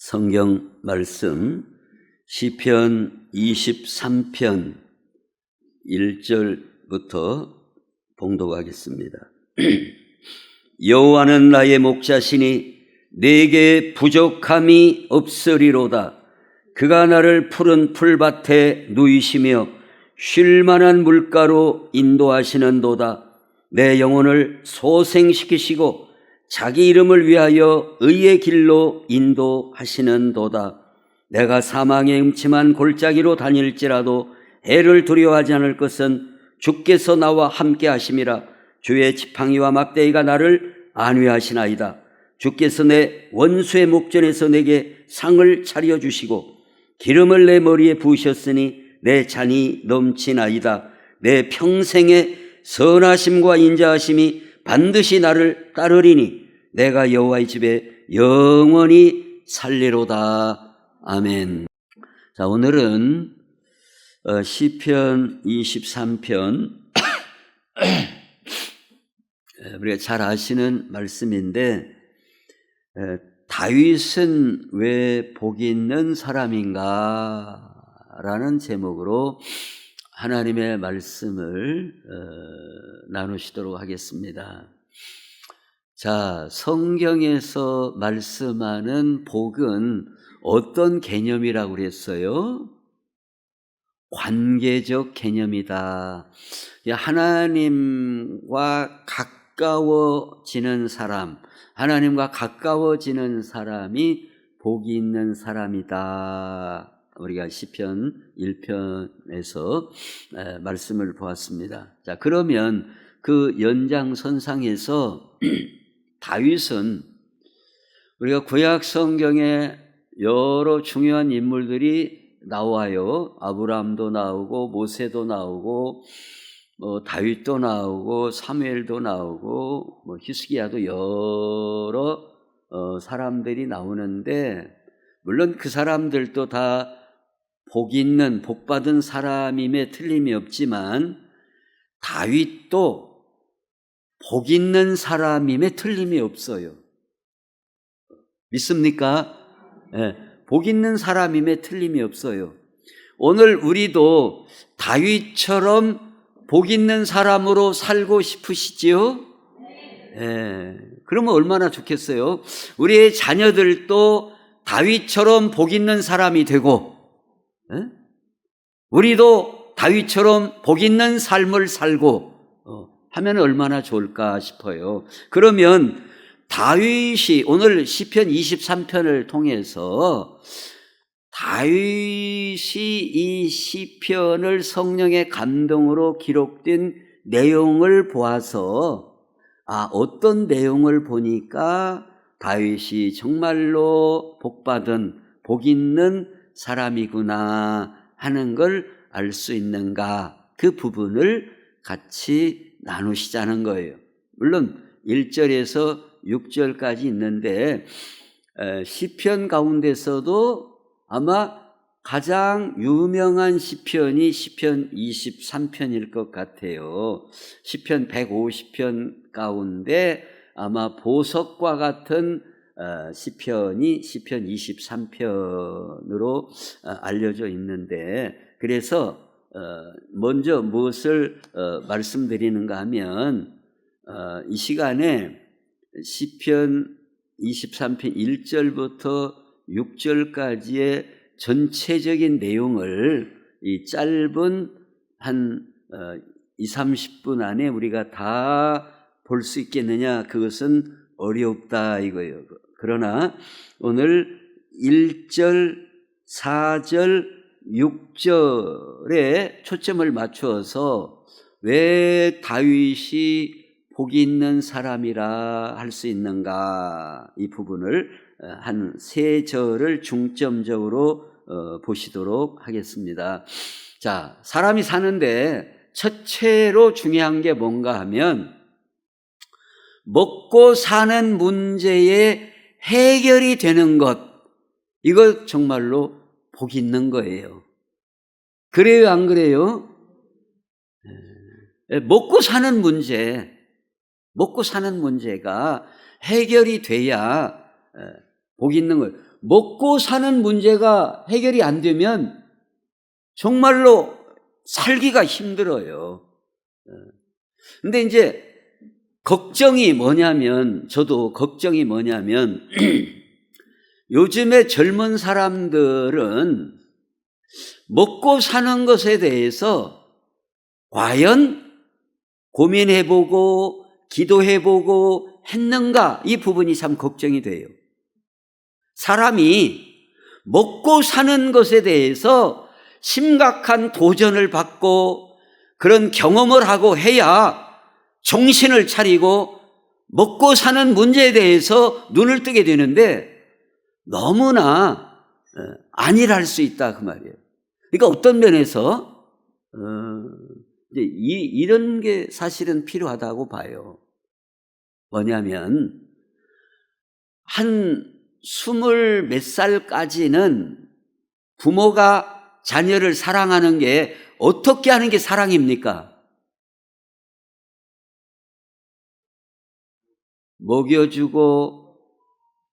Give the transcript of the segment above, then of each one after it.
성경 말씀 시편 23편 1절부터 봉독하겠습니다. 여호와는 나의 목자시니 내게 부족함이 없으리로다. 그가 나를 푸른 풀밭에 누이시며 쉴 만한 물가로 인도하시는도다. 내 영혼을 소생시키시고 자기 이름을 위하여 의의 길로 인도하시는도다. 내가 사망의 음침한 골짜기로 다닐지라도 해를 두려워하지 않을 것은 주께서 나와 함께 하심이라. 주의 지팡이와 막대기가 나를 안위하시나이다. 주께서 내 원수의 목전에서 내게 상을 차려주시고 기름을 내 머리에 부으셨으니 내 잔이 넘치나이다. 내 평생의 선하심과 인자하심이 반드시 나를 따르리니 내가 여호와의 집에 영원히 살리로다. 아멘. 자, 오늘은 시편 23편 우리가 잘 아시는 말씀인데, 다윗은 왜 복이 있는 사람인가 라는 제목으로 하나님의 말씀을 나누시도록 하겠습니다. 자, 성경에서 말씀하는 복은 어떤 개념이라고 그랬어요? 관계적 개념이다. 하나님과 가까워지는 사람, 하나님과 가까워지는 사람이 복이 있는 사람이다. 우리가 시편 1편에서 말씀을 보았습니다. 자, 그러면 그 연장선상에서 다윗은 우리가 구약 성경에 여러 중요한 인물들이 나와요. 아브라함도 나오고 모세도 나오고 다윗도 나오고 사무엘도 나오고 히스기야도 여러 사람들이 나오는데, 물론 그 사람들도 다 복 있는 복 받은 사람임에 틀림이 없지만 다윗도 복 있는 사람임에 틀림이 없어요. 믿습니까? 네, 복 있는 사람임에 틀림이 없어요. 오늘 우리도 다윗처럼 복 있는 사람으로 살고 싶으시지요? 네. 그러면 얼마나 좋겠어요? 우리의 자녀들도 다윗처럼 복 있는 사람이 되고, 네? 우리도 다윗처럼 복 있는 삶을 살고 하면 얼마나 좋을까 싶어요. 그러면 다윗이 오늘 시편 23편을 통해서 다윗이 이 시편을 성령의 감동으로 기록된 내용을 보아서 어떤 내용을 보니까 다윗이 정말로 복받은 복 있는 사람이구나 하는 걸 알 수 있는가, 그 부분을 같이 나누시자는 거예요. 물론 1절에서 6절까지 있는데 시편 가운데서도 아마 가장 유명한 시편이 시편 23편일 것 같아요. 시편 150편 가운데 아마 보석과 같은 시편이 시편 23편으로 알려져 있는데, 그래서 먼저 무엇을 말씀드리는가 하면 이 시간에 시편 23편 1절부터 6절까지의 전체적인 내용을 이 짧은 한 20-30분 안에 우리가 다 볼 수 있겠느냐, 그것은 어렵다 이거예요. 그러나 오늘 1절, 4절, 6절에 초점을 맞추어서 왜 다윗이 복이 있는 사람이라 할 수 있는가, 이 부분을 한 3절을 중점적으로 보시도록 하겠습니다. 자, 사람이 사는데 첫째로 중요한 게 뭔가 하면 먹고 사는 문제의 해결이 되는 것, 이거 정말로 복이 있는 거예요. 그래요, 안 그래요? 먹고 사는 문제가 해결이 돼야 복이 있는 거예요. 먹고 사는 문제가 해결이 안 되면 정말로 살기가 힘들어요. 근데 이제 걱정이 뭐냐면, 저도 걱정이 뭐냐면, 요즘에 젊은 사람들은 먹고 사는 것에 대해서 과연 고민해보고 기도해보고 했는가, 이 부분이 참 걱정이 돼요. 사람이 먹고 사는 것에 대해서 심각한 도전을 받고 그런 경험을 하고 해야 정신을 차리고 먹고 사는 문제에 대해서 눈을 뜨게 되는데, 너무나 안일할 수 있다 그 말이에요. 그러니까 어떤 면에서 이제 이런 게 사실은 필요하다고 봐요. 뭐냐면 한 20 몇 살까지는 부모가 자녀를 사랑하는 게 어떻게 하는 게 사랑입니까? 먹여주고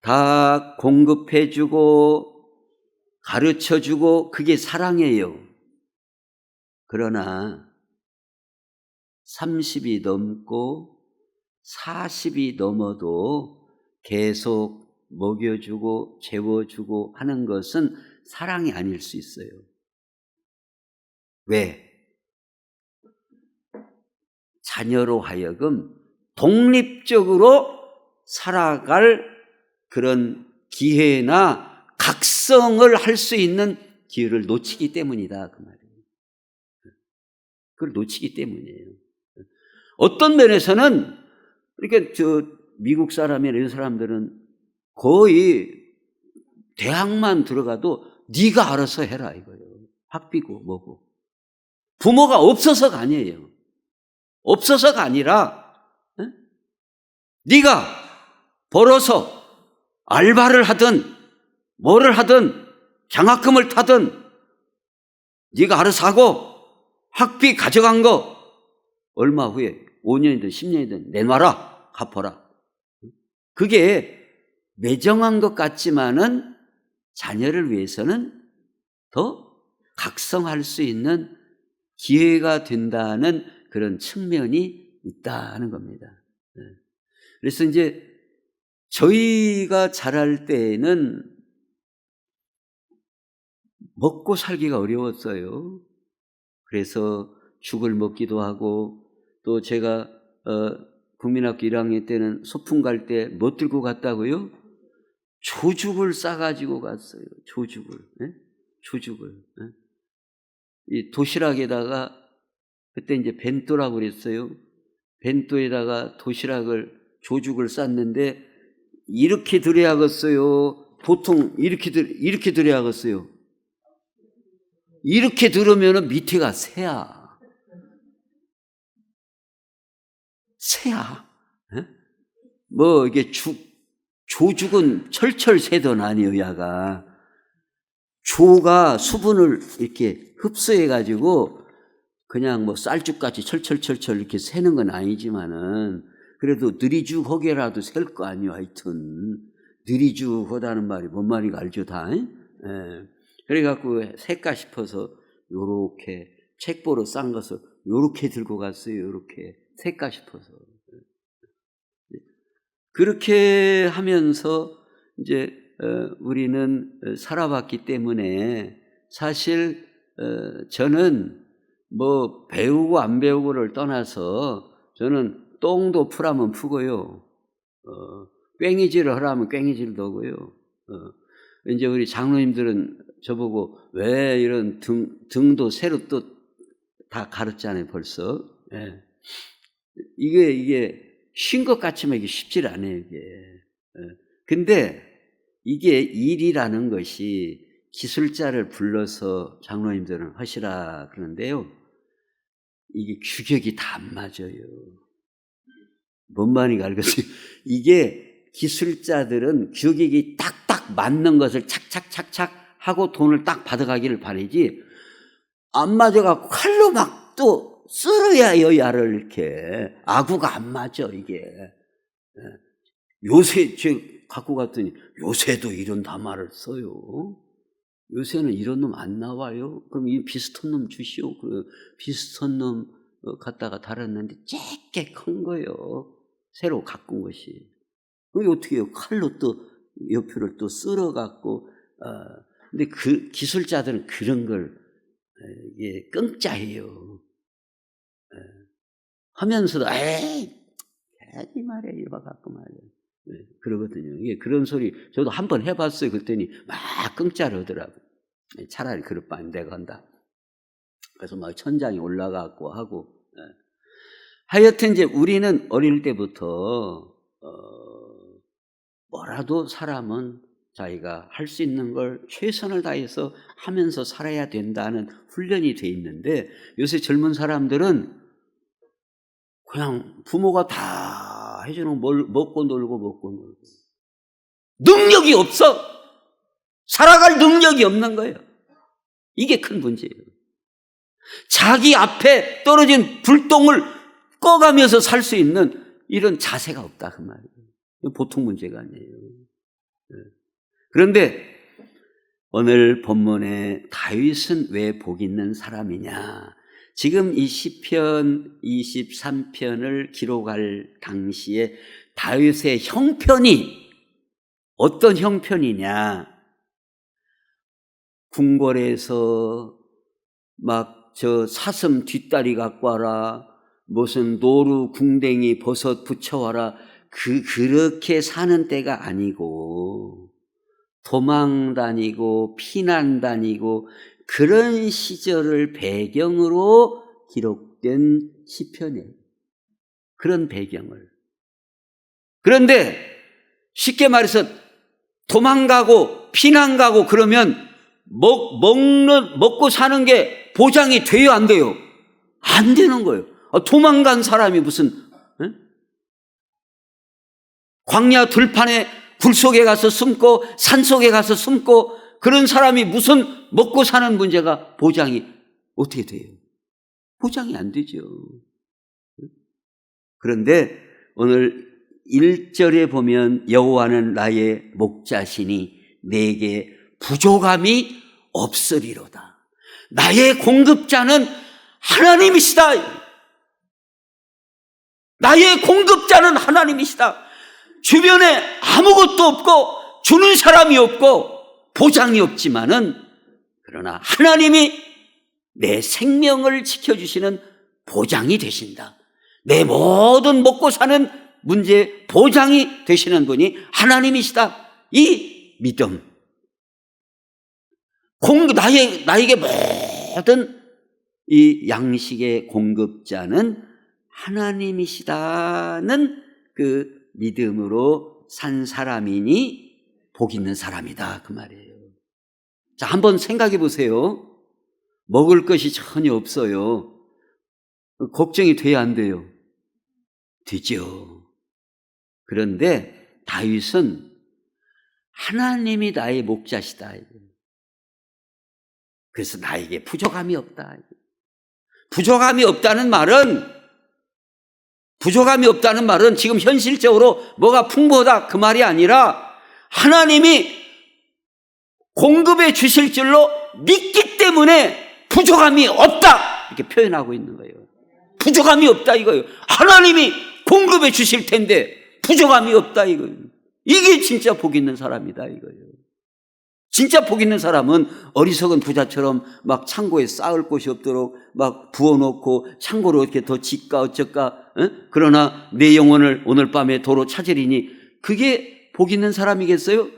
다 공급해주고 가르쳐주고, 그게 사랑이에요. 그러나 30이 넘고 40이 넘어도 계속 먹여주고 재워주고 하는 것은 사랑이 아닐 수 있어요. 왜? 자녀로 하여금 독립적으로 살아갈 그런 기회나 각성을 할 수 있는 기회를 놓치기 때문이다 그 말이에요. 그걸 놓치기 때문이에요. 어떤 면에서는, 그러니까 미국 사람이나 이런 사람들은 거의 대학만 들어가도 네가 알아서 해라 이거예요. 학비고 뭐고. 부모가 없어서가 아니에요. 없어서가 아니라 네가 벌어서 알바를 하든 뭐를 하든 장학금을 타든 네가 알아서 하고, 학비 가져간 거 얼마 후에 5년이든 10년이든 내놔라, 갚아라. 그게 매정한 것 같지만은 자녀를 위해서는 더 각성할 수 있는 기회가 된다는 그런 측면이 있다는 겁니다. 그래서 이제 저희가 자랄 때에는 먹고 살기가 어려웠어요. 그래서 죽을 먹기도 하고, 또 제가 국민학교 1학년 때는 소풍 갈 때 뭐 들고 갔다고요? 조죽을 싸가지고 갔어요. 조죽을. 네? 조죽을. 네? 이 도시락에다가, 그때 이제 벤또라고 그랬어요. 벤또에다가 조죽을 쌌는데, 이렇게 드려야겠어요? 보통 이렇게 드려야겠어요? 이렇게 들으면 밑에가 새야. 네? 뭐 이게 조죽은 철철 새던 아니에요, 야가. 조가 수분을 이렇게 흡수해가지고 그냥 뭐 쌀죽같이 철철철철 이렇게 새는 건 아니지만은, 그래도 느리죽 허게라도 셀 거 아니에요, 하여튼. 느리죽 허다는 말이 뭔 말인가 알죠, 다? 예. 그래갖고 새까 싶어서 요렇게 책보로 싼 것을 요렇게 들고 갔어요, 요렇게. 새까 싶어서. 그렇게 하면서 이제 우리는 살아봤기 때문에, 사실 저는 뭐 배우고 안 배우고를 떠나서 저는 똥도 풀하면 푸고요, 꽹이질을 하라면 꽹이질도 하고요. 이제 우리 장로님들은 저보고 왜 이런 등도 새로 또 다 가르쳤잖아요, 벌써. 예. 이게 쉰 것 같지만 이게 쉽지 않아요, 이게. 근데 이게 일이라는 것이 기술자를 불러서 장로님들은 하시라 그러는데요, 이게 규격이 다 안 맞아요. 뭔 말인가 알겠어요? 이게 기술자들은 규격이 딱딱 맞는 것을 착착착착 하고 돈을 딱 받아가기를 바라지, 안 맞아갖고 칼로 막 또 쓸어야요, 야를 이렇게. 아구가 안 맞아, 이게. 요새 갖고 갔더니 요새도 이런 담화를 써요. 요새는 이런 놈 안 나와요. 그럼 이 비슷한 놈 주시오. 그 비슷한 놈 갖다가 달았는데 작게 큰 거예요. 새로 가꾼 것이. 그게 어떻게 해요? 칼로 또 옆표를 또 쓸어갖고. 근데 그 기술자들은 그런 걸 이게 끙짜해요. 하면서도 에이 괜히 말이야 이봐 갖고 말이야. 그러거든요. 이게 그런 소리 저도 한번 해봤어요. 그랬더니 막 끙짜를 하더라고요. 차라리 그럴 바엔 내가 한다. 그래서 막 천장에 올라가고 하고. 하여튼 이제 우리는 어릴 때부터 뭐라도 사람은 자기가 할 수 있는 걸 최선을 다해서 하면서 살아야 된다는 훈련이 돼 있는데, 요새 젊은 사람들은 그냥 부모가 다 해주는 걸 먹고 놀고 능력이 없어. 살아갈 능력이 없는 거예요. 이게 큰 문제예요. 자기 앞에 떨어진 불똥을 꺼가면서 살 수 있는 이런 자세가 없다 그 말이에요. 보통 문제가 아니에요. 그런데 오늘 본문에 다윗은 왜 복 있는 사람이냐? 지금 이 시편 23편을 기록할 당시에 다윗의 형편이 어떤 형편이냐? 궁궐에서 막 저 사슴 뒷다리 갖고 와라, 무슨 노루 궁뎅이 버섯 붙여와라, 그렇게 사는 때가 아니고 도망 다니고 피난 다니고 그런 시절을 배경으로 기록된 시편이에요. 그런 배경을. 그런데 쉽게 말해서 도망가고 피난 가고 그러면 먹고 사는 게 보장이 돼요, 안 돼요? 안 되는 거예요. 도망간 사람이 무슨 광야 들판에 굴 속에 가서 숨고 산 속에 가서 숨고 그런 사람이 무슨 먹고 사는 문제가 보장이 어떻게 돼요? 보장이 안 되죠. 그런데 오늘 1절에 보면 여호와는 나의 목자시니 내게 부족함이 없으리로다. 나의 공급자는 하나님이시다. 나의 공급자는 하나님이시다. 주변에 아무것도 없고 주는 사람이 없고 보장이 없지만은, 그러나 하나님이 내 생명을 지켜주시는 보장이 되신다. 내 모든 먹고 사는 문제 보장이 되시는 분이 하나님이시다. 이 믿음, 나에게 모든 이 양식의 공급자는 하나님이시다는 그 믿음으로 산 사람이니 복 있는 사람이다 그 말이에요. 자, 한번 생각해 보세요. 먹을 것이 전혀 없어요. 걱정이 돼야 안 돼요? 되죠. 그런데 다윗은 하나님이 나의 목자시다. 그래서 나에게 부족함이 없다. 부족함이 없다는 말은 지금 현실적으로 뭐가 풍부하다 그 말이 아니라 하나님이 공급해 주실 줄로 믿기 때문에 부족함이 없다 이렇게 표현하고 있는 거예요. 부족함이 없다 이거예요. 하나님이 공급해 주실 텐데 부족함이 없다 이거예요. 이게 진짜 복 있는 사람이다 이거예요. 진짜 복 있는 사람은 어리석은 부자처럼 막 창고에 쌓을 곳이 없도록 막 부어놓고 창고로 이렇게 더 짓까 어쩔까, 그러나 내 영혼을 오늘 밤에 도로 찾으리니, 그게 복 있는 사람이겠어요?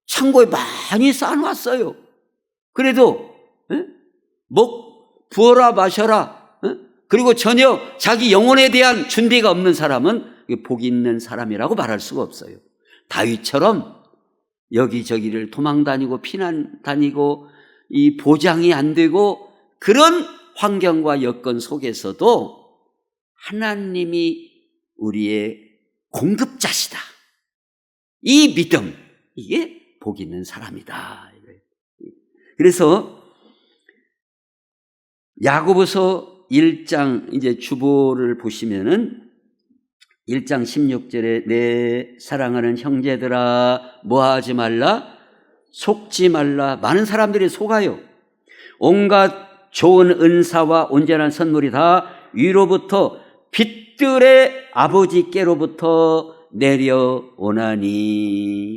창고에 많이 쌓아놨어요. 그래도 부어라 마셔라, 그리고 전혀 자기 영혼에 대한 준비가 없는 사람은 복 있는 사람이라고 말할 수가 없어요. 다윗처럼 여기저기를 도망 다니고 피난 다니고 이 보장이 안 되고 그런 환경과 여건 속에서도 하나님이 우리의 공급자시다. 이 믿음, 이게 복 있는 사람이다. 그래서 야고보서 1장 이제 주보를 보시면은 1장 16절에 내 사랑하는 형제들아 뭐하지 말라? 속지 말라. 많은 사람들이 속아요. 온갖 좋은 은사와 온전한 선물이 다 위로부터 빛들의 아버지께로부터 내려오나니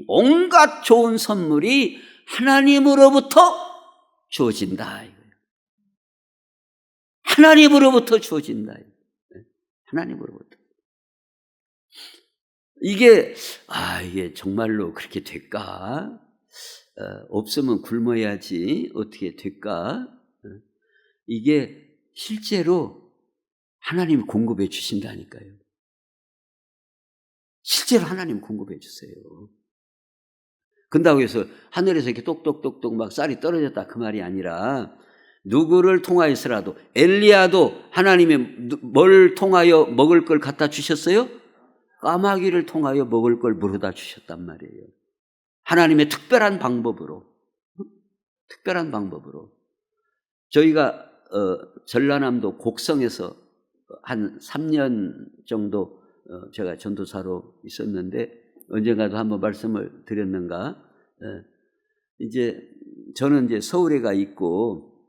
온갖 좋은 선물이 하나님으로부터 주어진다. 하나님으로부터 주어진다. 하나님으로부터. 이게 정말로 그렇게 될까? 없으면 굶어야지 어떻게 될까? 이게 실제로 하나님이 공급해 주신다니까요. 실제로 하나님 공급해 주세요. 그런다고 해서 하늘에서 이렇게 똑똑똑똑 막 쌀이 떨어졌다 그 말이 아니라 누구를 통하여서라도 엘리야도 하나님이 뭘 통하여 먹을 걸 갖다 주셨어요? 까마귀를 통하여 먹을 걸 물어다 주셨단 말이에요. 하나님의 특별한 방법으로. 저희가 전라남도 곡성에서 한 3년 정도 제가 전도사로 있었는데 언젠가도 한번 말씀을 드렸는가? 저는 서울에 가 있고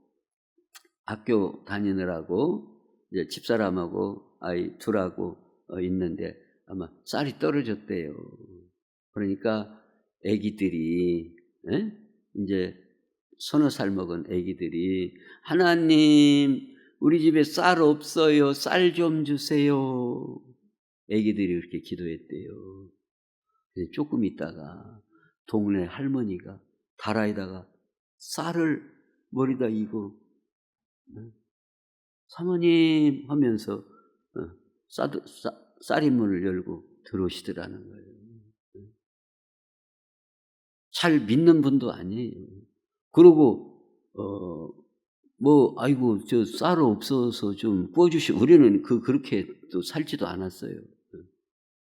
학교 다니느라고 이제 집사람하고 아이 둘하고 있는데 아마 쌀이 떨어졌대요. 그러니까 애기들이 이제 서너 살 먹은 애기들이 하나님 우리 집에 쌀 없어요. 쌀 좀 주세요. 애기들이 이렇게 기도했대요. 조금 있다가 동네 할머니가 다라에다가 쌀을 머리다 이고 사모님 하면서 쌀이문을 열고 들어오시더라는 거예요. 잘 믿는 분도 아니에요. 그러고 아이고 저 쌀 없어서 좀 구워주시. 우리는 그렇게 또 살지도 않았어요.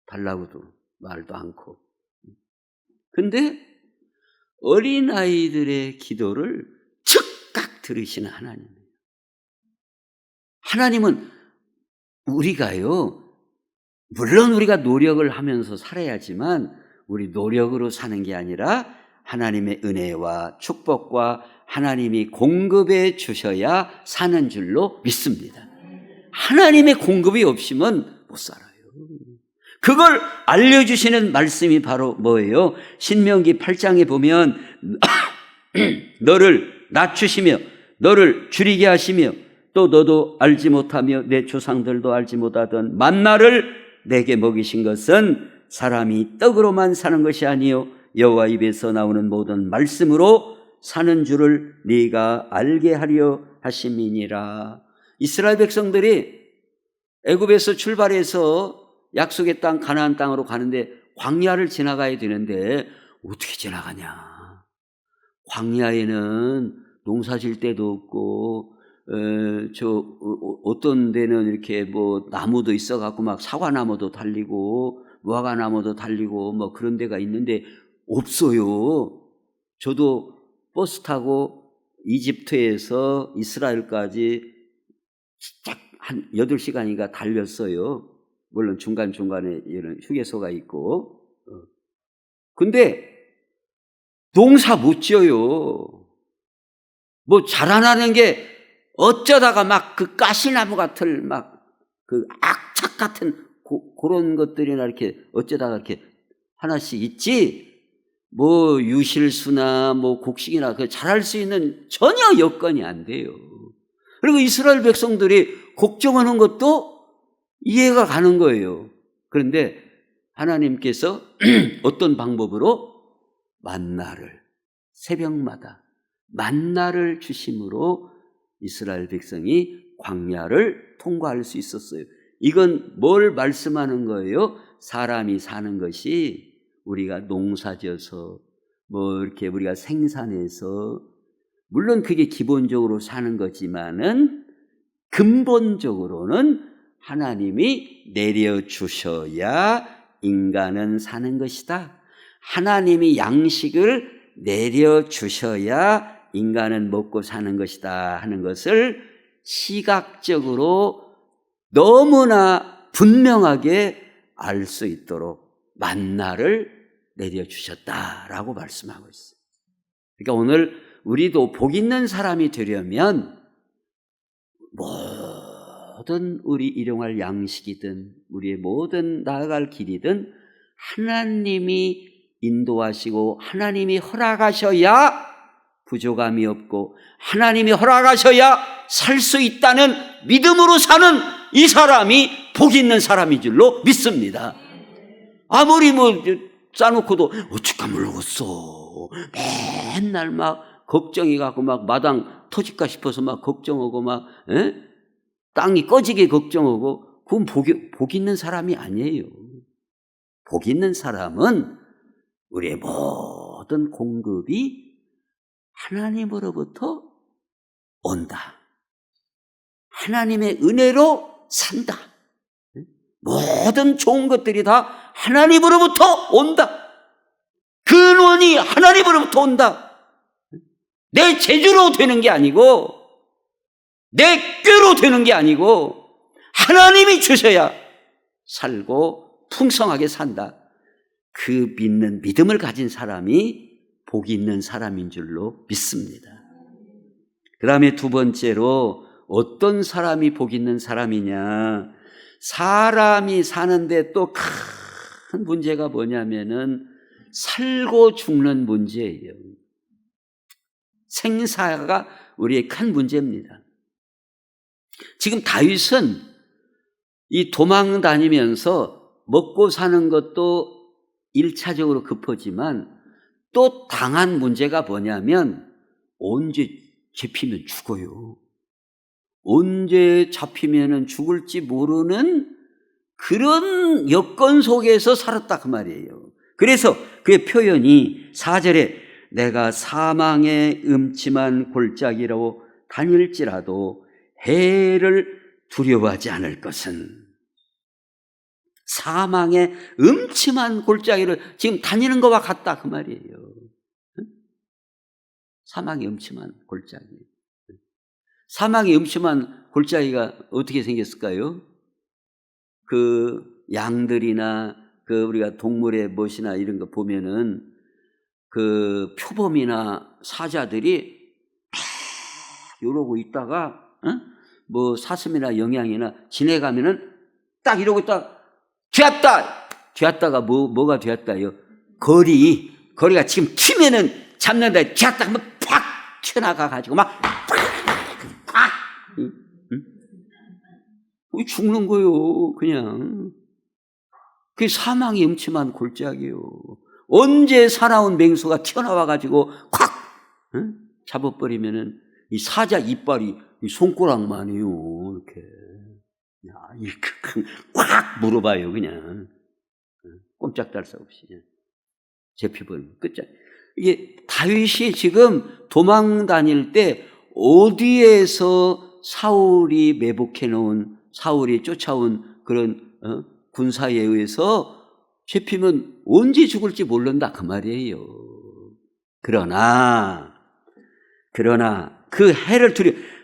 달라고도 말도 않고. 근데 어린아이들의 기도를 즉각 들으시는 하나님이에요. 하나님은 우리가요, 물론 우리가 노력을 하면서 살아야지만 우리 노력으로 사는 게 아니라 하나님의 은혜와 축복과 하나님이 공급해 주셔야 사는 줄로 믿습니다. 하나님의 공급이 없으면 못 살아요. 그걸 알려주시는 말씀이 바로 뭐예요? 신명기 8장에 보면 너를 낮추시며 너를 줄이게 하시며 또 너도 알지 못하며 내 조상들도 알지 못하던 만나를 내게 먹이신 것은 사람이 떡으로만 사는 것이 아니요 여호와 입에서 나오는 모든 말씀으로 사는 줄을 네가 알게 하려 하심이니라. 이스라엘 백성들이 애굽에서 출발해서 약속의 땅 가나안 땅으로 가는데 광야를 지나가야 되는데 어떻게 지나가냐? 광야에는 농사 질 데도 없고 어떤 데는 이렇게 나무도 있어갖고 막 사과나무도 달리고 무화과나무도 달리고 그런 데가 있는데 없어요. 저도 버스 타고 이집트에서 이스라엘까지 딱 한 8시간인가 달렸어요. 물론 중간중간에 이런 휴게소가 있고. 근데 농사 못 지어요. 자라나는 게 어쩌다가 막 그 가시나무 같은 그 악착 같은 그런 것들이나 이렇게 어쩌다가 이렇게 하나씩 있지, 유실수나 곡식이나 자랄 수 있는 전혀 여건이 안 돼요. 그리고 이스라엘 백성들이 걱정하는 것도 이해가 가는 거예요. 그런데 하나님께서 어떤 방법으로 만나를 새벽마다 만나를 주심으로 이스라엘 백성이 광야를 통과할 수 있었어요. 이건 뭘 말씀하는 거예요? 사람이 사는 것이 우리가 농사져서 이렇게 우리가 생산해서 물론 그게 기본적으로 사는 거지만은 근본적으로는 하나님이 내려주셔야 인간은 사는 것이다. 하나님이 양식을 내려주셔야 인간은 먹고 사는 것이다 하는 것을 시각적으로 너무나 분명하게 알 수 있도록 만나를 내려주셨다라고 말씀하고 있어요. 그러니까 오늘 우리도 복 있는 사람이 되려면 모든 우리 일용할 양식이든 우리의 모든 나아갈 길이든 하나님이 인도하시고 하나님이 허락하셔야 부족함이 없고 하나님이 허락하셔야 살 수 있다는 믿음으로 사는 이 사람이 복 있는 사람인 줄로 믿습니다. 아무리 싸놓고도 어찌까물 먹었어. 맨날 막 걱정이 가고 막 마당 터질까 싶어서 막 걱정하고 막 땅이 꺼지게 걱정하고 그건 복 있는 사람이 아니에요. 복 있는 사람은 우리의 모든 공급이 하나님으로부터 온다. 하나님의 은혜로 산다. 모든 좋은 것들이 다 하나님으로부터 온다. 근원이 하나님으로부터 온다. 내 재주로 되는 게 아니고 내 꾀로 되는 게 아니고 하나님이 주셔야 살고 풍성하게 산다. 그 믿는 믿음을 가진 사람이 복이 있는 사람인 줄로 믿습니다. 그 다음에 두 번째로 어떤 사람이 복이 있는 사람이냐. 사람이 사는데 또 큰 문제가 뭐냐면은 살고 죽는 문제예요. 생사가 우리의 큰 문제입니다. 지금 다윗은 이 도망 다니면서 먹고 사는 것도 1차적으로 급하지만 또 당한 문제가 뭐냐면 언제 잡히면 죽어요. 언제 잡히면 죽을지 모르는 그런 여건 속에서 살았다 그 말이에요. 그래서 그의 표현이 4절에 내가 사망의 음침한 골짜기로 다닐지라도 해를 두려워하지 않을 것은, 사망의 음침한 골짜기를 지금 다니는 것과 같다 그 말이에요. 사망의 음침한 골짜기. 사망의 음침한 골짜기가 어떻게 생겼을까요? 그 양들이나 그 우리가 동물의 멋이나 이런 거 보면은 그 표범이나 사자들이 이러고 있다가 뭐 사슴이나 영양이나 지내가면은 딱 이러고 있다가 뒤았다가 뭐가 뒤았다요? 거리가 지금 튀면은 잡는다. 뒤았다 하면 팍 튀어나가가지고 막 죽는 거요. 그냥 그게 사망이 음침한 골짜기요. 언제 살아온 맹수가 튀어나와가지고 콱 잡아버리면은 이 사자 이빨이 손가락만이요. 이렇게 꽉 물어봐요. 그냥 꼼짝달 새 없이 잡혀버리면 끝장. 이게 다윗이 지금 도망 다닐 때 어디에서 사울이 매복해 놓은, 사울이 쫓아온 그런 군사에 의해서 잡히면 언제 죽을지 모른다 그 말이에요. 그러나 그 해를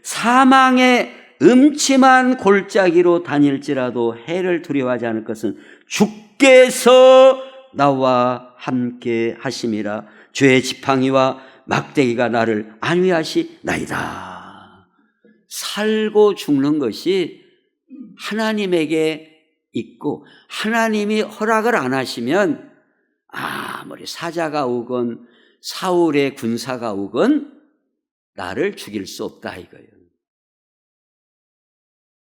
사망의 음침한 골짜기로 다닐지라도 해를 두려워하지 않을 것은 주께서 나와 함께 하심이라. 주의 지팡이와 막대기가 나를 안위하시나이다. 살고 죽는 것이 하나님에게 있고 하나님이 허락을 안 하시면 아무리 사자가 오건 사울의 군사가 오건 나를 죽일 수 없다 이거예요.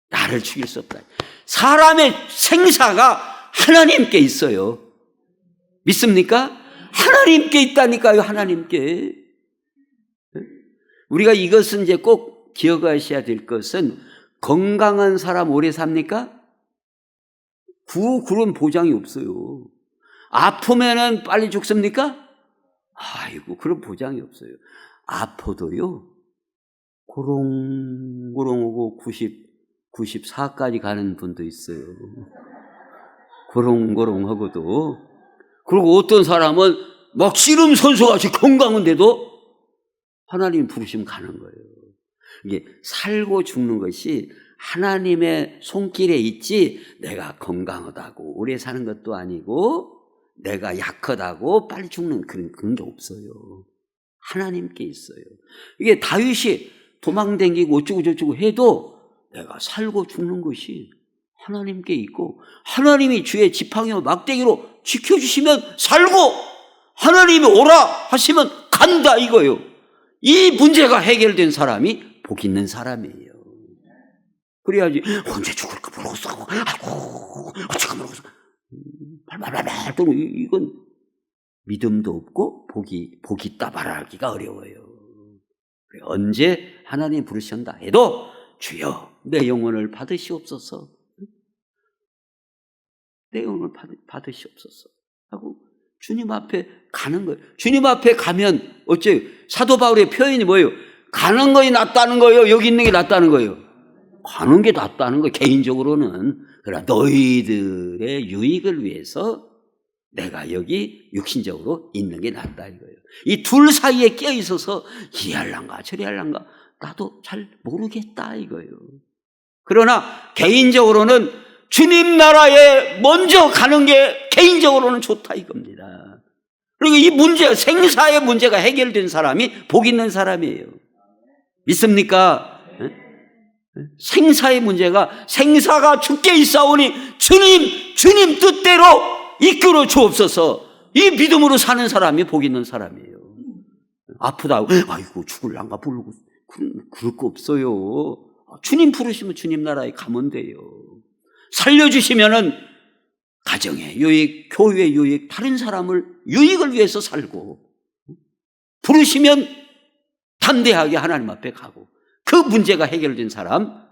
나를 죽일 수 없다. 사람의 생사가 하나님께 있어요. 믿습니까? 하나님께 있다니까요. 하나님께. 우리가 이것은 이제 꼭 기억하셔야 될 것은, 건강한 사람 오래 삽니까? 그런 보장이 없어요. 아프면은 빨리 죽습니까? 아이고, 그런 보장이 없어요. 아파도요, 고롱고롱하고 94까지 가는 분도 있어요. 고롱고롱하고도. 그리고 어떤 사람은 막 씨름 선수같이 건강한데도 하나님 부르시면 가는 거예요. 이게 살고 죽는 것이 하나님의 손길에 있지 내가 건강하다고 오래 사는 것도 아니고 내가 약하다고 빨리 죽는 그런 게 없어요. 하나님께 있어요. 이게 다윗이 도망다니고 어쩌고 저쩌고 해도 내가 살고 죽는 것이 하나님께 있고 하나님이 주의 지팡이와 막대기로 지켜주시면 살고 하나님이 오라 하시면 간다 이거예요. 이 문제가 해결된 사람이 복 있는 사람이에요. 그래야지 언제 죽을까 모르겠어. 아이고 어찌가 모르겠어. 발발발발 또는 이건 믿음도 없고 복이 있다 말하기가 어려워요. 언제 하나님 부르신다 해도 주여 내 영혼을 받으시옵소서. 내 영혼을 받으시옵소서 하고 주님 앞에 가는 거예요. 주님 앞에 가면 어째요? 사도 바울의 표현이 뭐예요? 가는 것이 낫다는 거예요? 여기 있는 게 낫다는 거예요? 가는 게 낫다는 거예요. 개인적으로는. 그러나 너희들의 유익을 위해서 내가 여기 육신적으로 있는 게 낫다 이거예요. 이 둘 사이에 끼어 있어서 이리 할란가 저리 할란가 나도 잘 모르겠다 이거예요. 그러나 개인적으로는 주님 나라에 먼저 가는 게 개인적으로는 좋다 이겁니다. 그리고 이 문제, 생사의 문제가 해결된 사람이 복 있는 사람이에요. 믿습니까? 생사의 문제가 생사가 주께 있사오니 주님 뜻대로 이끌어 주옵소서. 이 믿음으로 사는 사람이 복 있는 사람이에요. 아프다고 아이고 죽을란가 모르고 그럴 거 없어요. 주님 부르시면 주님 나라에 가면 돼요. 살려주시면은 가정의 유익, 교회의 유익, 다른 사람을 유익을 위해서 살고 부르시면 담대하게 하나님 앞에 가고 그 문제가 해결된 사람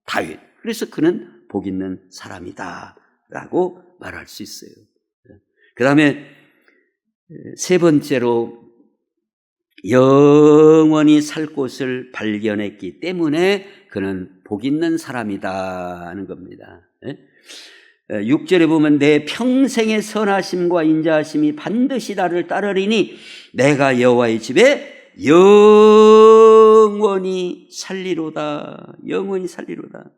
다윗. 그래서 그는 복 있는 사람이다 라고 말할 수 있어요. 그 다음에 세 번째로 영원히 살 곳을 발견했기 때문에 그는 복 있는 사람이다 하는 겁니다. 6절에 보면 내 평생의 선하심과 인자하심이 반드시 나를 따르리니 내가 여호와의 집에 영원히 살리로다. 영원히 살리로다.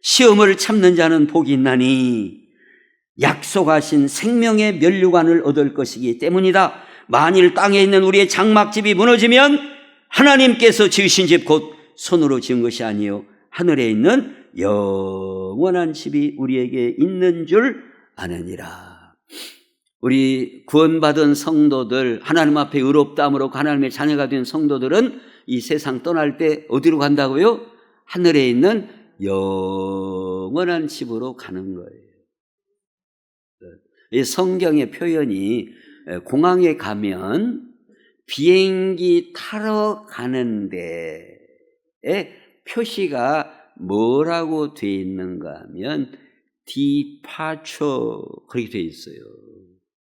시험을 참는 자는 복이 있나니 약속하신 생명의 면류관을 얻을 것이기 때문이다. 만일 땅에 있는 우리의 장막집이 무너지면 하나님께서 지으신 집 곧 손으로 지은 것이 아니요 하늘에 있는 영원한 집이 우리에게 있는 줄 아느니라. 우리 구원받은 성도들, 하나님 앞에 의롭다함으로 하나님의 자녀가 된 성도들은 이 세상 떠날 때 어디로 간다고요? 하늘에 있는 영원한 집으로 가는 거예요. 이 성경의 표현이 공항에 가면 비행기 타러 가는데 표시가 뭐라고 되어 있는가 하면 departure 그렇게 되어 있어요.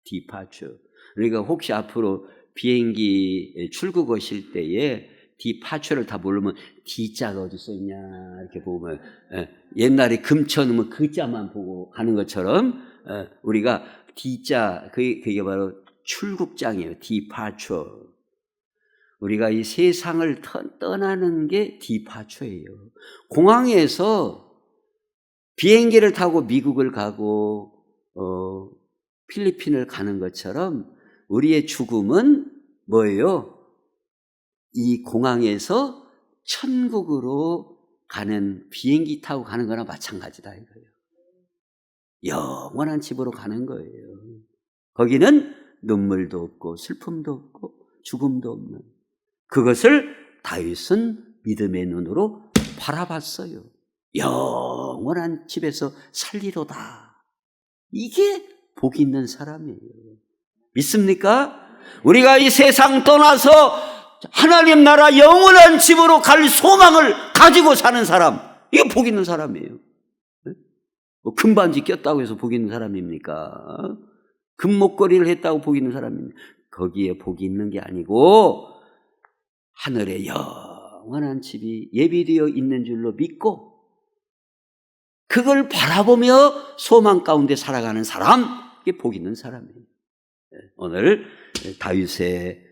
departure. 그러니까 혹시 앞으로 비행기 출국하실 때에 departure를 다 모르면 D자가 어디 써 있냐 이렇게 보면 옛날에 금쳐 넣으면 그 자만 보고 가는 것처럼 우리가 D자 그게 바로 출국장이에요. departure. 우리가 이 세상을 떠나는 게 디파처예요. 공항에서 비행기를 타고 미국을 가고 필리핀을 가는 것처럼 우리의 죽음은 뭐예요? 이 공항에서 천국으로 가는 비행기 타고 가는 거나 마찬가지다 이거예요. 영원한 집으로 가는 거예요. 거기는 눈물도 없고 슬픔도 없고 죽음도 없는 그것을 다윗은 믿음의 눈으로 바라봤어요. 영원한 집에서 살리로다. 이게 복 있는 사람이에요. 믿습니까? 우리가 이 세상 떠나서 하나님 나라 영원한 집으로 갈 소망을 가지고 사는 사람, 이게 복 있는 사람이에요. 뭐 금반지 꼈다고 해서 복 있는 사람입니까? 금목걸이를 했다고 복 있는 사람입니까? 거기에 복이 있는 게 아니고 하늘에 영원한 집이 예비되어 있는 줄로 믿고 그걸 바라보며 소망 가운데 살아가는 사람, 이게 복 있는 사람이에요. 오늘 다윗의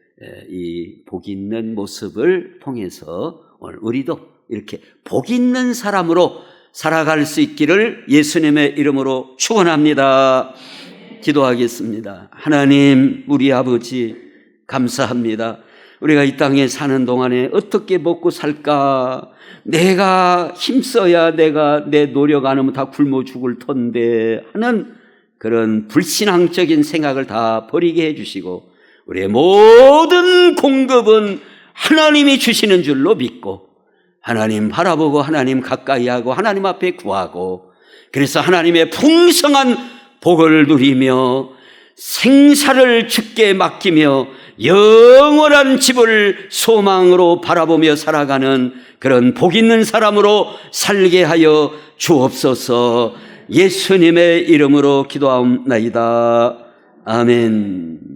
이 복 있는 모습을 통해서 오늘 우리도 이렇게 복 있는 사람으로 살아갈 수 있기를 예수님의 이름으로 축원합니다. 기도하겠습니다. 하나님, 우리 아버지 감사합니다. 우리가 이 땅에 사는 동안에 어떻게 먹고 살까? 내가 힘써야 내가 내 노력 안 하면 다 굶어 죽을 텐데 하는 그런 불신앙적인 생각을 다 버리게 해주시고, 우리의 모든 공급은 하나님이 주시는 줄로 믿고 하나님 바라보고 하나님 가까이 하고 하나님 앞에 구하고, 그래서 하나님의 풍성한 복을 누리며 생사를 주께 맡기며 영원한 집을 소망으로 바라보며 살아가는 그런 복 있는 사람으로 살게 하여 주옵소서. 예수님의 이름으로 기도하옵나이다. 아멘.